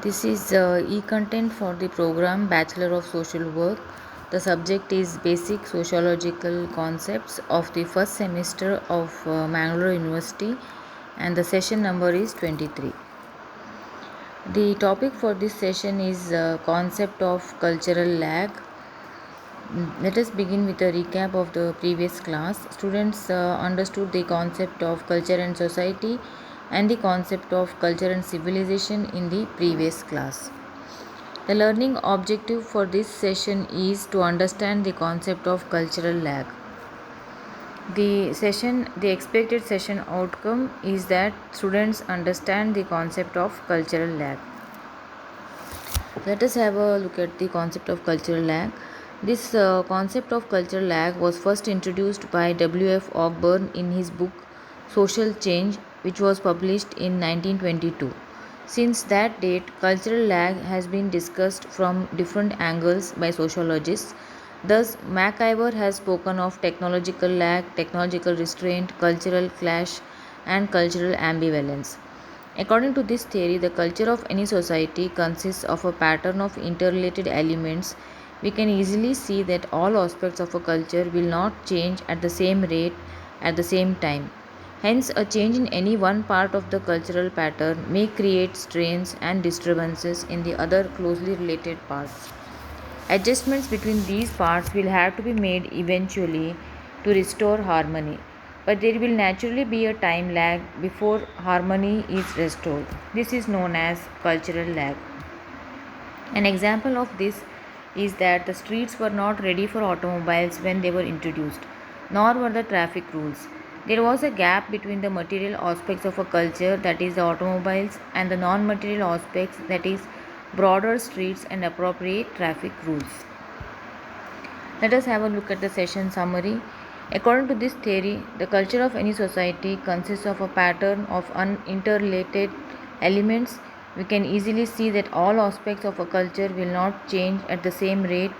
This is e-content for the program Bachelor of Social Work. The subject is Basic Sociological Concepts of the first semester of Mangalore University, and the session number is 23. The topic for this session is concept of cultural lag. Let us begin with a recap of the previous class. Students understood the concept of culture and society and the concept of culture and civilization in the previous class. The learning objective for this session is to understand the concept of cultural lag. The expected session outcome is that students understand the concept of cultural lag. Let us have a look at the concept of cultural lag. This concept of cultural lag was first introduced by W.F. Ogburn in his book Social Change, which was published in 1922. Since that date, cultural lag has been discussed from different angles by sociologists. Thus, MacIver has spoken of technological lag, technological restraint, cultural clash, and cultural ambivalence. According to this theory, the culture of any society consists of a pattern of interrelated elements. We can easily see that all aspects of a culture will not change at the same rate at the same time. Hence, a change in any one part of the cultural pattern may create strains and disturbances in the other closely related parts. Adjustments between these parts will have to be made eventually to restore harmony, but there will naturally be a time lag before harmony is restored. This is known as cultural lag. An example of this is that the streets were not ready for automobiles when they were introduced, nor were the traffic rules. There was a gap between the material aspects of a culture, that is, the automobiles, and the non material aspects, that is, broader streets and appropriate traffic rules. Let us have a look at the session summary. According to this theory, the culture of any society consists of a pattern of interrelated elements. We can easily see that all aspects of a culture will not change at the same rate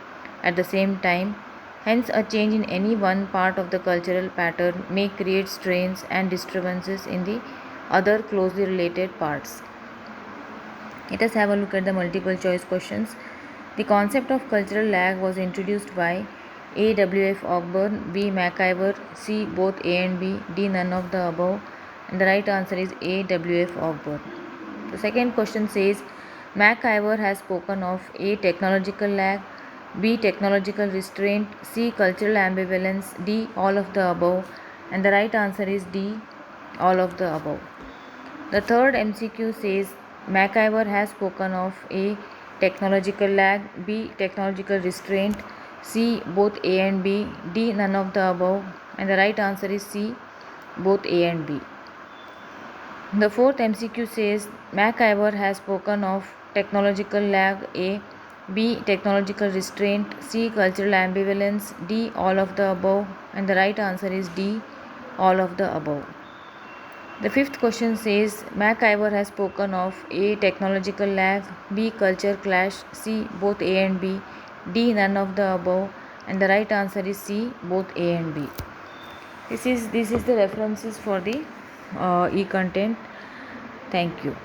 at the same time. Hence, a change in any one part of the cultural pattern may create strains and disturbances in the other closely related parts. Let us have a look at the multiple choice questions. The concept of cultural lag was introduced by A. W.F. Ogburn, B. MacIver, C. both A and B, D. none of the above, and the right answer is A. W.F. Ogburn. The second question says MacIver has spoken of A. technological lag, B. technological restraint, C. cultural ambivalence, D. all of the above, and the right answer is D. all of the above. The third MCQ says MacIver has spoken of A. technological lag, B. technological restraint, C. both A and B, D. none of the above, and the right answer is C. both A and B. The fourth MCQ says MacIver has spoken of technological lag, A. B. technological restraint, C. cultural ambivalence, D. all of the above, and the right answer is D. all of the above. The fifth question says MacIver has spoken of A. technological lag, B. culture clash, C. both A and B, D. none of the above, and the right answer is C. both A and B. This is the references for the e-content. Thank you.